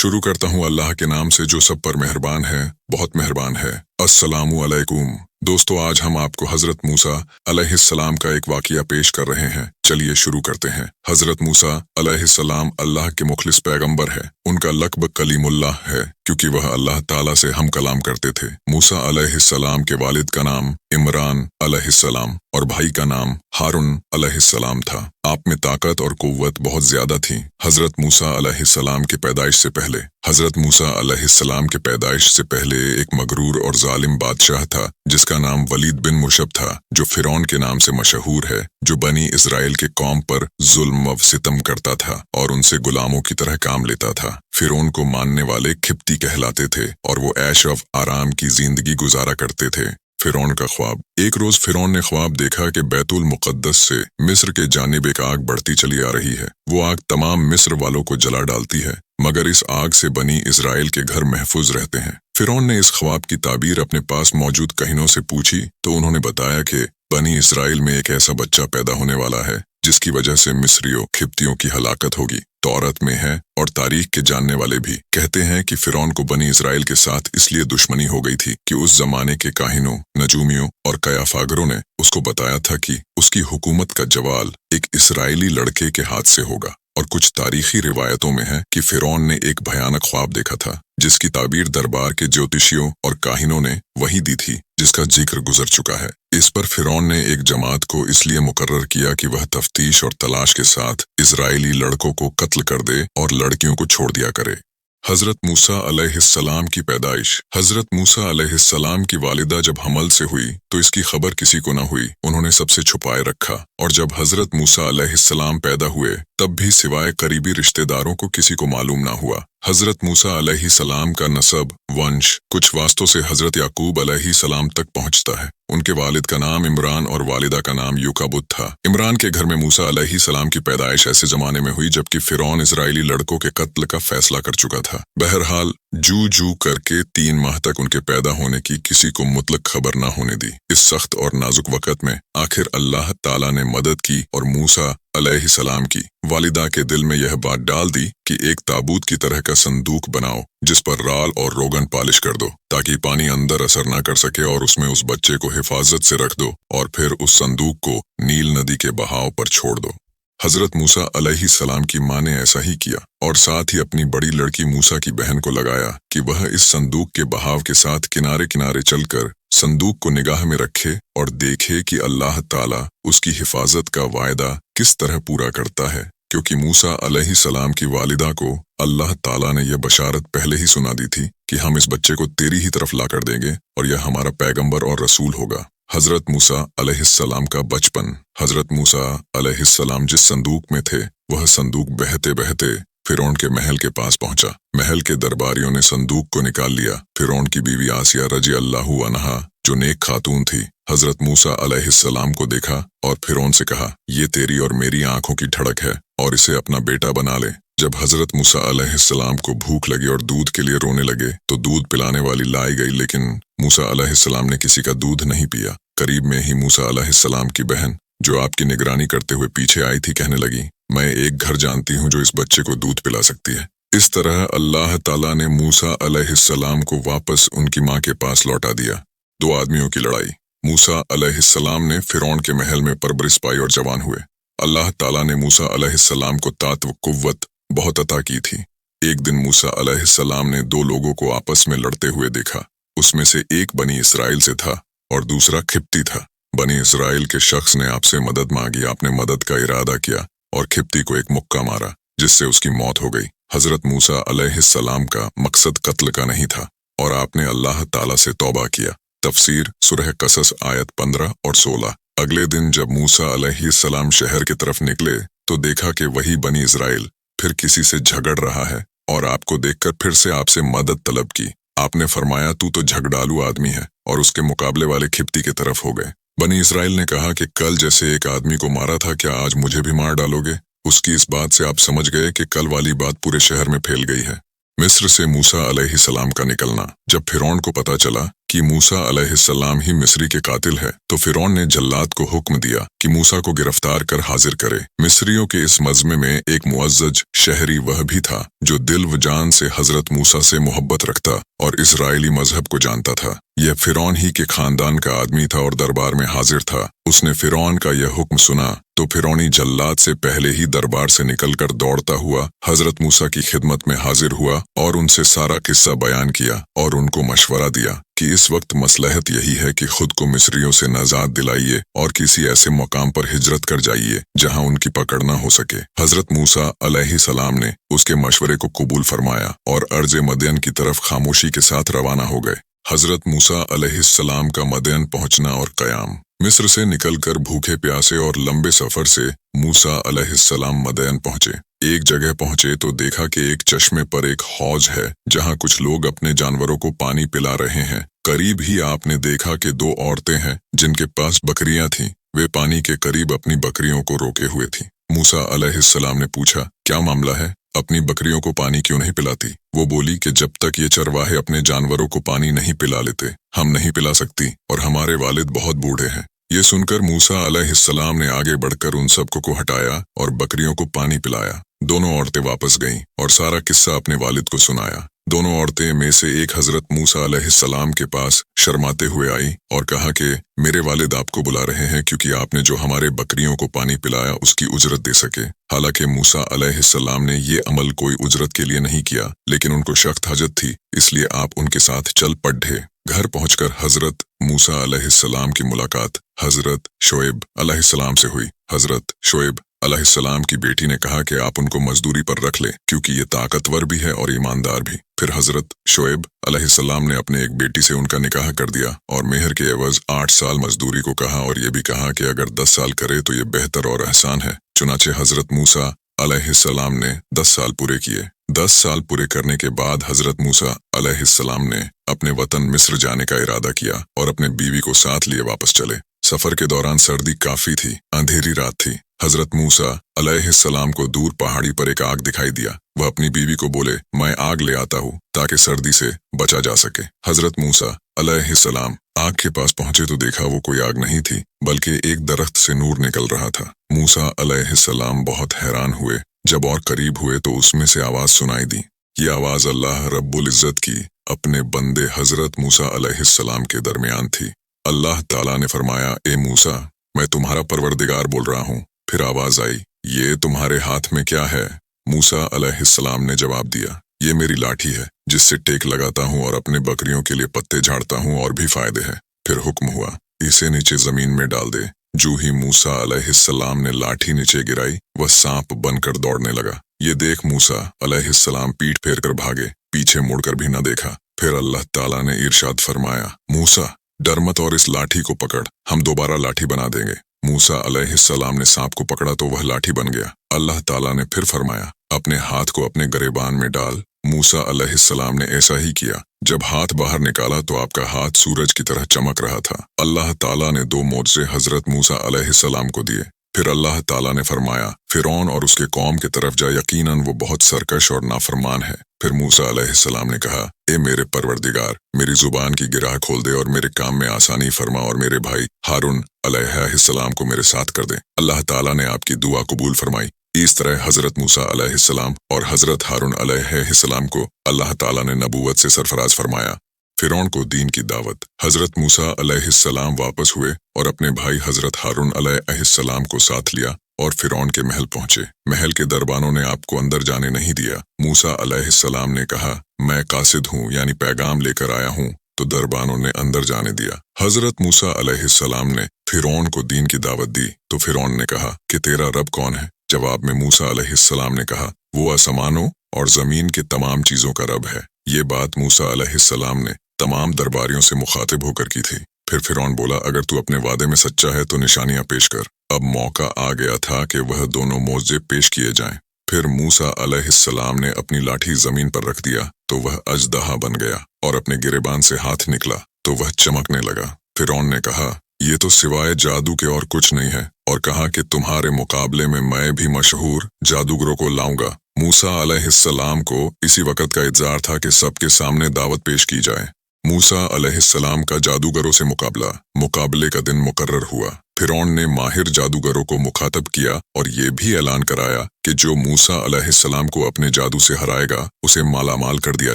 शुरू करता हूँ अल्लाह के नाम से जो सब पर मेहरबान है, बहुत मेहरबान है। अस्सलामु अलैकुम। दोस्तों, आज हम आपको हज़रत मूसा अलैहिस्सलाम का एक वाक़िया पेश कर रहे हैं। चलिए शुरू करते हैं। हज़रत मूसा अलैहिस्सलाम अल्लाह के मुखलिस पैगंबर है। उनका लक़ब कलीमुल्लाह है क्योंकि वह अल्लाह ताला से हम कलाम करते थे। मूसा अलैहिस्सलाम के वालिद का नाम इमरान अलैहिस्सलाम और भाई का नाम हारून अलैहिस्सलाम था। आप में ताकत और कुव्वत बहुत ज्यादा थी। हज़रत मूसा अलैहिस्सलाम के पैदाइश से पहले हज़रत मूसा अलैहिस्सलाम के पैदाइश से पहले एक मगरूर और जालिम बादशाह था जिसका नाम वलीद बिन मुशब था, जो फिरौन के नाम से मशहूर है, जो बनी इज़राइल के कौम पर जुल्म व सितम करता था और उनसे गुलामों की तरह काम लेता था। फिरौन को मानने वाले खिप्ती कहलाते थे और वो ऐश व आराम की जिंदगी गुजारा करते थे। फिरौन का ख्वाब। एक रोज फिरौन ने ख्वाब देखा कि बैतुल मुक़द्दस से मिस्र के जानिब एक आग बढ़ती चली आ रही है। वो आग तमाम मिस्र वालों को जला डालती है, मगर इस आग से बनी इज़राइल के घर महफूज रहते हैं। फिरौन ने इस ख्वाब की ताबीर अपने पास मौजूद कहीनों से पूछी तो उन्होंने बताया कि बनी इज़राइल में एक ऐसा बच्चा पैदा होने वाला है जिसकी वजह से मिस्रियों खिप्तियों की हलाकत होगी। तौरत में है और तारीख के जानने वाले भी कहते हैं कि फिरौन को बनी इज़राइल के साथ इसलिए दुश्मनी हो गई थी कि उस जमाने के काहिनों, नजूमियों और कयाफागरों ने उसको बताया था कि उसकी हुकूमत का जवाल एक इस्राएली लड़के के हाथ से होगा। और कुछ तारीखी रिवायतों में है कि फिरौन ने एक भयानक ख्वाब देखा था जिसकी ताबीर दरबार के ज्योतिषियों और काहिनों ने वही दी थी जिसका जिक्र गुजर चुका है। इस पर फिरौन ने एक जमात को इसलिए मुकर्रर किया कि वह तफ्तीश और तलाश के साथ इजरायली लड़कों को कत्ल कर दे और लड़कियों को छोड़ दिया करे। हज़रत मूसा अलैहिस्सलाम की पैदाइश। हज़रत मूसा अलैहिस्सलाम की वालिदा जब हमल से हुई तो इसकी खबर किसी को न हुई। उन्होंने सबसे छुपाए रखा और जब हज़रत मूसा अलैहिस्सलाम पैदा हुए तब भी सिवाय करीबी रिश्तेदारों को किसी को मालूम न हुआ। हज़रत मूसा अलैहिस्सलाम का नसब, वंश कुछ वास्तों से हज़रत याकूब अलैहिस्सलाम तक पहुँचता है। उनके वालिद का नाम इमरान और वालिदा का नाम युकाबुत था। इमरान के घर में मूसा अलैहिस्सलाम की पैदाइश ऐसे जमाने में हुई जबकि फिरौन इजरायली लड़कों के कत्ल का फैसला कर चुका था। बहरहाल जू जू करके 3 माह तक उनके पैदा होने की किसी को मुतलक खबर ना होने दी। इस सख्त और नाजुक वक़्त में आखिर अल्लाह ताला ने मदद की और मूसा अलैहिस्सलाम की वालिदा के दिल में यह बात डाल दी कि एक ताबूत की तरह का संदूक बनाओ जिस पर राल और रोगन पालिश कर दो ताकि पानी अंदर असर ना कर सके और उसमें उस बच्चे को हिफाजत से रख दो और फिर उस संदूक को नील नदी के बहाव पर छोड़ दो। हज़रत मूसा अलैहिस्सलाम की माँ ने ऐसा ही किया और साथ ही अपनी बड़ी लड़की मूसा की बहन को लगाया कि वह इस संदूक के बहाव के साथ किनारे किनारे चलकर संदूक को निगाह में रखे और देखे कि अल्लाह ताला उसकी हिफाजत का वायदा किस तरह पूरा करता है, क्योंकि मूसा अलैहिस्सलाम की वालिदा को अल्लाह ताला ने यह बशारत पहले ही सुना दी थी कि हम इस बच्चे को तेरी ही तरफ ला कर देंगे और यह हमारा पैगंबर और रसूल होगा। हज़रत मूसा अलैहिस्सलाम का बचपन। हज़रत मूसा अलैहिस्सलाम जिस संदूक में थे वह संदूक बहते बहते फिरौन के महल के पास पहुंचा। महल के दरबारियों ने संदूक को निकाल लिया। फिरौन की बीवी आसिया रजी अल्लाहु अन्हा जो नेक खातून थी, हज़रत मूसा अलैहिस्सलाम को देखा और फिरौन से कहा, ये तेरी और मेरी आंखों की ठड़क है और इसे अपना बेटा बना ले। जब हज़रत मूसा अलैहिस्सलाम को भूख लगी और दूध के लिए रोने लगे तो दूध पिलाने वाली लाई गई, लेकिन मूसा अलैहिस्सलाम ने किसी का दूध नहीं पिया। करीब में ही मूसा अलैहिस्सलाम की बहन जो आपकी निगरानी करते हुए पीछे आई थी कहने लगी, मैं एक घर जानती हूँ जो इस बच्चे को दूध पिला सकती है। इस तरह अल्लाह ताला ने मूसा अलैहिस्सलाम को वापस उनकी माँ के पास लौटा दिया। 2 आदमियों की लड़ाई। मूसा अलैहिस्सलाम ने फिरौन के महल में परवरिश पाई और जवान हुए। अल्लाह ताला ने मूसा अलैहिस्सलाम को ताकत व कुव्वत बहुत अता की थी। एक दिन मूसा अलैहिस्सलाम ने 2 लोगों को आपस में लड़ते हुए देखा। उसमें से एक बनी इस्राइल से था और दूसरा खिप्ती था। बनी इस्राइल के शख्स ने आपसे मदद मांगी, आपने मदद का इरादा किया और खिप्ती को एक मुक्का मारा जिससे उसकी मौत हो गई। हज़रत मूसा अलैहिस्सलाम का मकसद कत्ल का नहीं था और आपने अल्लाह ताला से तौबा किया। तफसीर सूरह कसस आयत 15 और 16। अगले दिन जब मूसा अलैहिस्सलाम शहर की तरफ निकले तो देखा कि वही बनी इस्राइल फिर किसी से झगड़ रहा है और आपको देखकर फिर से आपसे मदद तलब की। आपने फरमाया, तू तो झगड़ालू आदमी है, और उसके मुकाबले वाले खिप्ती की तरफ हो गए। बनी इस्राइल ने कहा कि कल जैसे एक आदमी को मारा था, क्या आज मुझे भी मार डालोगे? उसकी इस बात से आप समझ गए कि कल वाली बात पूरे शहर में फैल गई है। मिस्र से मूसा अलैहिस्सलाम का निकलना। जब फिरौन को पता चला कि मूसा अलैहिस्सलाम ही मिस्री के कातिल है, तो फिरौन ने जल्लाद को हुक्म दिया कि मूसा को गिरफ्तार कर हाजिर करे। मिस्रियों के इस मजमे में एक मुअज्जज शहरी वह भी था जो दिल व जान से हजरत मूसा से मोहब्बत रखता और इजराइली मजहब को जानता था। यह फिरौन ही के खानदान का आदमी था और दरबार में हाजिर था। उसने फिरौन का यह हुक्म सुना तो फिरौनी जल्लाद से पहले ही दरबार से निकलकर दौड़ता हुआ हजरत मूसा की खिदमत में हाजिर हुआ और उनसे सारा किस्सा बयान किया और उनको मशवरा दिया कि इस वक्त मसलहत यही है कि खुद को मिस्रियों से नजात दिलाइए और किसी ऐसे मकाम पर हिजरत कर जाइए जहां उनकी पकड़ न हो सके। हजरत मूसा अलैहिस्सलाम ने उसके मशवरे को कबूल फरमाया और अर्ज मदयन की तरफ खामोशी के साथ रवाना हो गए। हजरत मूसा अलैहिस्सलाम का मदयन पहुंचना और कयाम। मिस्र से निकलकर भूखे प्यासे और लंबे सफर से मूसा अलैहिस्सलाम मदयन पहुंचे। एक जगह पहुंचे तो देखा कि एक चश्मे पर एक हौज है जहां कुछ लोग अपने जानवरों को पानी पिला रहे हैं। करीब ही आपने देखा कि दो औरतें हैं जिनके पास बकरियां थीं। वे पानी के करीब अपनी बकरियों को रोके हुए थीं। मूसा अलैहिस्सलाम ने पूछा, क्या मामला है? अपनी बकरियों को पानी क्यों नहीं पिलाती? वो बोली कि जब तक ये चरवाहे अपने जानवरों को पानी नहीं पिला लेते हम नहीं पिला सकती और हमारे वालिद बहुत बूढ़े हैं। ये सुनकर मूसा अलैहिस्सलाम ने आगे बढ़कर उन सबको को हटाया और बकरियों को पानी पिलाया। दोनों औरतें वापस गईं और सारा किस्सा अपने वालिद को सुनाया। दोनों औरतें में से एक हजरत मूसा अलैहिस्सलाम के पास शर्माते हुए आई और कहा कि मेरे वालिद आपको बुला रहे हैं क्योंकि आपने जो हमारे बकरियों को पानी पिलाया उसकी उजरत दे सके। हालांकि मूसा अलैहिस्सलाम ने ये अमल कोई उजरत के लिए नहीं किया, लेकिन उनको सख्त हाजत थी, इसलिए आप उनके साथ चल पड़े। घर पहुंचकर हजरत मूसा अलैहिस्सलाम की मुलाकात हजरत शोएब अलैहिस्सलाम से हुई। हजरत शोएब अलैहिस्सलाम की बेटी ने कहा कि आप उनको मजदूरी पर रख लें क्योंकि ये ताकतवर भी है और ईमानदार भी। फिर हजरत शोएब अलैहिस्सलाम ने अपने एक बेटी से उनका निकाह कर दिया और मेहर के एवज 8 साल मजदूरी को कहा और ये भी कहा कि अगर 10 साल करे तो ये बेहतर और एहसान है। चुनाचे हजरत मूसा अलैहिस्सलाम ने 10 साल पूरे किए। 10 साल पूरे करने के बाद हजरत मूसा अलैहिस्सलाम ने अपने वतन मिस्र जाने का इरादा किया और अपने बीवी को साथ लिए वापस चले। सफर के दौरान सर्दी काफी थी, अंधेरी रात थी। हजरत मूसा अलैहिस्सलाम को दूर पहाड़ी पर एक आग दिखाई दिया। वह अपनी बीवी को बोले, मैं आग ले आता हूँ ताकि सर्दी से बचा जा सके। हजरत मूसा अलैहिस्सलाम आग के पास पहुंचे तो देखा वो कोई आग नहीं थी बल्कि एक दरख्त से नूर निकल रहा था। मूसा अलैहिस्सलाम बहुत हैरान हुए। जब और करीब हुए तो उसमें से आवाज सुनाई दी। ये आवाज अल्लाह रब्बुल इज्जत की अपने बंदे हजरत मूसा अलैहिस्सलाम के दरमियान थी। अल्लाह ताला ने फरमाया, ए मूसा, मैं तुम्हारा परवरदिगार बोल रहा हूँ। फिर आवाज आई, ये तुम्हारे हाथ में क्या है? मूसा अलैहिस्सलाम ने जवाब दिया, ये मेरी लाठी है जिससे टेक लगाता हूँ और अपने बकरियों के लिए पत्ते झाड़ता हूँ और भी फायदे हैं। फिर हुक्म हुआ, इसे नीचे जमीन में डाल दे। जो ही मूसा अलैहिस्सलाम ने लाठी नीचे गिराई वह सांप बनकर दौड़ने लगा। ये देख मूसा अलैहिस्सलाम पीठ फेर कर भागे, पीछे मुड़कर भी न देखा। फिर अल्लाह ताला ने इरशाद फरमाया, मूसा डर मत और इस लाठी को पकड़, हम दोबारा लाठी बना देंगे। मूसा अलैहिस्सलाम ने सांप को पकड़ा तो वह लाठी बन गया। अल्लाह ताला ने फिर फरमाया, अपने हाथ को अपने गरेबान में डाल। मूसा अलैहिस्सलाम ने ऐसा ही किया। जब हाथ बाहर निकाला तो आपका हाथ सूरज की तरह चमक रहा था। अल्लाह ताला ने 2 मोज़े हजरत मूसा अलैहिस्सलाम को दिए। फिर अल्लाह ताला ने फरमाया, फिरौन और उसके कौम की तरफ जा, यकीनन वो बहुत सरकश और नाफरमान है। फिर मूसा अलैहिस्सलाम ने कहा, ए मेरे परवरदिगार, मेरी जुबान की गिराह खोल दे और मेरे काम में आसानी फरमा और मेरे भाई हारून अलैहिस्सलाम को मेरे साथ कर दे। अल्लाह ताला ने आपकी दुआ कबूल फरमाई। इस तरह हजरत मूसा अलैहिस्सलाम और हजरत हारून अलैहिस्सलाम को अल्लाह ताला ने नबूवत से सरफराज फरमाया। फिरौन को दीन की दावत। हजरत मूसा अलैहिस्सलाम वापस हुए और अपने भाई हजरत हारून अलैहिस्सलाम को साथ लिया और फिरौन के महल पहुंचे। महल के दरबानों ने आपको अंदर जाने नहीं दिया। मूसा अलैहिस्सलाम ने कहा, मैं कासिद हूँ यानी पैगाम लेकर आया हूँ, तो दरबानों ने अंदर जाने दिया। हजरत मूसा अलैहिस्सलाम ने फिरौन को दीन की दावत दी तो फिरौन ने कहा कि तेरा रब कौन है? जवाब में मूसा अलैहिस्सलाम ने कहा, वो आसमानों और जमीन के तमाम चीजों का रब है। ये बात मूसा अलैहिस्सलाम ने तमाम दरबारियों से मुखातिब होकर की थी। फिर फिरौन बोला, अगर तू अपने वादे में सच्चा है तो निशानियां पेश कर। अब मौका आ गया था कि वह दोनों मोज़े पेश किए जाएं। फिर मूसा अलैहिस्सलाम ने अपनी लाठी जमीन पर रख दिया तो वह अजदहा बन गया और अपने गिरेबान से हाथ निकला तो वह चमकने लगा। फिरौन ने कहा, ये तो सिवाय जादू के और कुछ नहीं है, और कहा कि तुम्हारे मुकाबले में मैं भी मशहूर जादूगरों को लाऊंगा। मूसा अलैहिस्सलाम को इसी वक्त का इंतजार था कि सबके सामने दावत पेश की जाए। मूसा अलैहिस्सलाम का जादूगरों से मुकाबला। मुकाबले का दिन मुकर्रर हुआ। फिरौन ने माहिर जादूगरों को मुखातब किया और ये भी ऐलान कराया कि जो मूसा अलैहिस्सलाम को अपने जादू से हराएगा उसे मालामाल कर दिया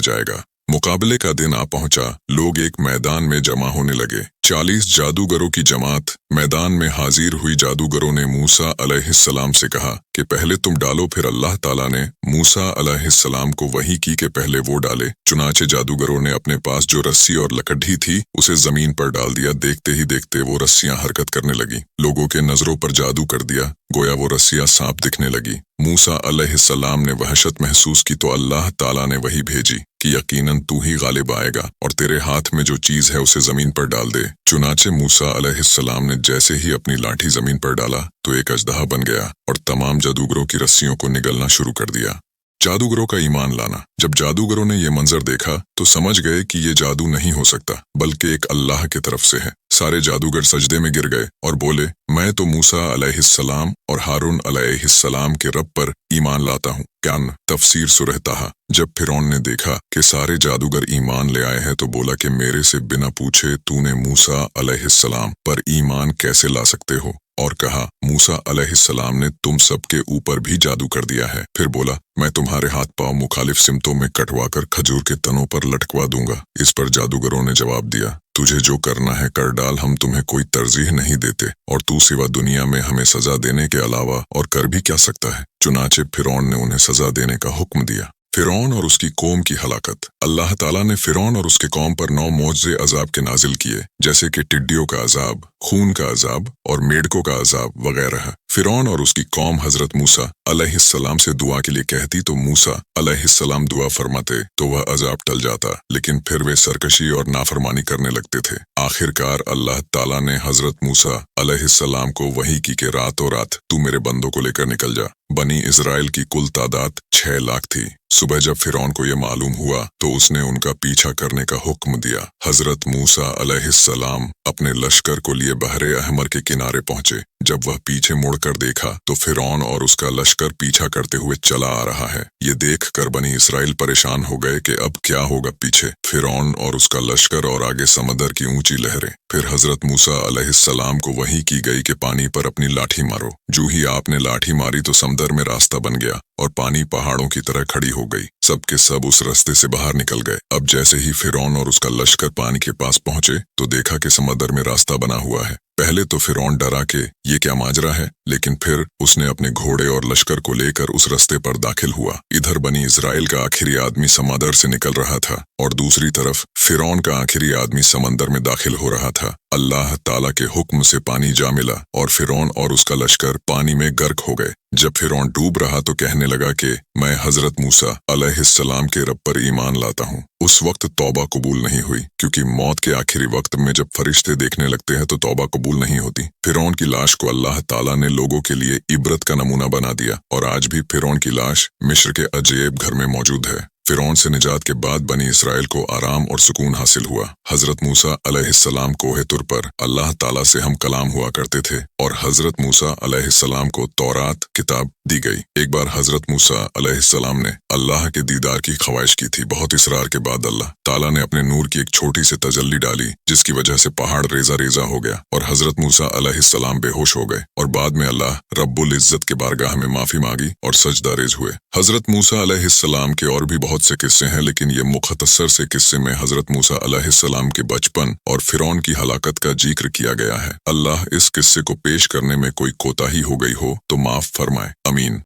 जाएगा। मुकाबले का दिन आ पहुंचा। लोग एक मैदान में जमा होने लगे। 40 जादूगरों की जमात मैदान में हाजिर हुई। जादूगरों ने मूसा अलैहिस्सलाम से कहा कि पहले तुम डालो। फिर अल्लाह ताला ने मूसा अलैहिस्सलाम को वही की कि पहले वो डाले। चुनाचे जादूगरों ने अपने पास जो रस्सी और लकड़ी थी उसे जमीन पर डाल दिया। देखते ही देखते वो रस्सियां हरकत करने लगी। लोगों के नजरों पर जादू कर दिया। गोया वो रस्सियां सांप दिखने लगी। मूसा अलैहिस्सलाम ने वहशत महसूस की तो अल्लाह ताला ने वही भेजी कि यकीनन तू ही गालिब आएगा और तेरे हाथ में जो चीज है उसे जमीन पर डाल दे। चुनाचे मूसा अलैहिस्सलाम ने जैसे ही अपनी लाठी जमीन पर डाला तो एक अजदहा बन गया और तमाम जादूगरों की रस्सियों को निगलना शुरू कर दिया। जादूगरों का ईमान लाना। जब जादूगरों ने यह मंजर देखा तो समझ गए कि ये जादू नहीं हो सकता बल्कि एक अल्लाह की तरफ से है। सारे जादूगर सजदे में गिर गए और बोले, मैं तो मूसा अलैहिस्सलाम और हारून अलैहिस्सलाम के रब पर ईमान लाता हूँ। क्यान तफसीर सूरह ताहा। जब फिरौन ने देखा कि सारे जादूगर ईमान ले आए हैं तो बोला कि मेरे से बिना पूछे तूने मूसा अलैहिस्सलाम पर ईमान कैसे ला सकते हो? और कहा, मूसा अलैहिस्सलाम ने तुम सबके ऊपर भी जादू कर दिया है। फिर बोला, मैं तुम्हारे हाथ पांव मुखालिफ सिमतों में कटवा कर खजूर के तनों पर लटकवा दूंगा। इस पर जादूगरों ने जवाब दिया, तुझे जो करना है कर डाल, हम तुम्हें कोई तरजीह नहीं देते और तू सिवा दुनिया में हमें सजा देने के अलावा और कर भी क्या सकता है। चुनाचे फिरौन ने उन्हें सजा देने का हुक्म दिया। फिरौन और उसकी कौम की हलाकत। अल्लाह ताला ने फिरौन और उसके कौम पर 9 मौजज़े अजाब के नाजिल किए, जैसे कि टिड्डियों का अजाब, खून का अजाब और मेढकों का अजाब वगैरह। फिरौन और उसकी कौम हजरत मूसा अलैहिस्सलाम से दुआ के लिए कहती तो मूसा अलैहिस्सलाम दुआ फरमाते तो वह अजाब टल जाता, लेकिन फिर वे सरकशी और नाफरमानी करने लगते थे। आखिरकार अल्लाह ताला ने हजरत मूसा अलैहिस्सलाम को वही की कि रातों रात तू मेरे बंदों को लेकर निकल जा। बनी इजराइल की कुल तादाद 6 लाख थी। सुबह जब फिरौन को यह मालूम हुआ तो उसने उनका पीछा करने का हुक्म दिया। हजरत मूसा अलैहिस्सलाम अपने लश्कर को लिए बहरे अहमर के किनारे पहुंचे। जब वह पीछे मुड़कर देखा तो फिरौन और उसका लश्कर पीछा करते हुए चला आ रहा है। ये देखकर बनी इस्राइल परेशान हो गए कि अब क्या होगा। पीछे फिरौन और उसका लश्कर और आगे समंदर की ऊंची लहरें। फिर हजरत मूसा अलैहिस्सलाम को वही की गई कि पानी पर अपनी लाठी मारो। जो ही आपने लाठी मारी तो समंदर में रास्ता बन गया और पानी पहाड़ों की तरह खड़ी हो गई। सब के सब उस रास्ते से बाहर निकल गए। अब जैसे ही फिरौन और उसका लश्कर पानी के पास पहुंचे तो देखा कि समंदर में रास्ता बना हुआ है। पहले तो फिरौन डरा के ये क्या माजरा है, लेकिन फिर उसने अपने घोड़े और लश्कर को लेकर उस रास्ते पर दाखिल हुआ। इधर बनी इजराइल का आखिरी आदमी समंदर से निकल रहा था और दूसरी तरफ फिरौन का आखिरी आदमी समंदर में दाखिल हो रहा था। अल्लाह ताला के हुक्म से पानी जा मिला और फिरौन और उसका लश्कर पानी में गर्क हो गए। जब फिरौन डूब रहा तो कहने लगा कि मैं हजरत मूसा अलैहिस्सलाम के रब पर ईमान लाता हूँ। उस वक्त तौबा कबूल नहीं हुई, क्योंकि मौत के आखिरी वक्त में जब फरिश्ते देखने लगते हैं तो तौबा कबूल नहीं होती। फिरौन की लाश को अल्लाह ताला ने लोगों के लिए इबरत का नमूना बना दिया और आज भी फिरौन की लाश मिस्र के अजैब घर में मौजूद है। फिरौन से निजात के बाद बनी इसराइल को आराम और सुकून हासिल हुआ। हजरत मूसा अलैहिस्सलाम कोहे तुर पर अल्लाह ताला से हम कलाम हुआ करते थे और हजरत मूसा अलैहिस्सलाम को तौरात किताब दी गई। एक बार हजरत मूसा अलैहिस्सलाम ने अल्लाह के दीदार की ख्वाहिश की थी। बहुत इसरार के बाद अल्लाह ताला ने अपने नूर की एक छोटी सी तजल्ली डाली, जिसकी वजह से पहाड़ रेजा रेजा हो गया और हजरत मूसा अलैहिस्सलाम बेहोश हो गए और बाद में अल्लाह रब्बुल इज्जत के बारगाह में माफी मांगी और सजदा रेज हुए। हजरत मूसा अलैहिस्सलाम के और भी बहुत से किस्से हैं, लेकिन ये मुख्तसर से किस्से में हजरत मूसा अलैहिस्सलाम के बचपन और फिरौन की हलाकत का जिक्र किया गया है। अल्लाह इस किस्से को पेश करने में कोई कोताही हो गई हो तो माफ फरमाए। अमीन।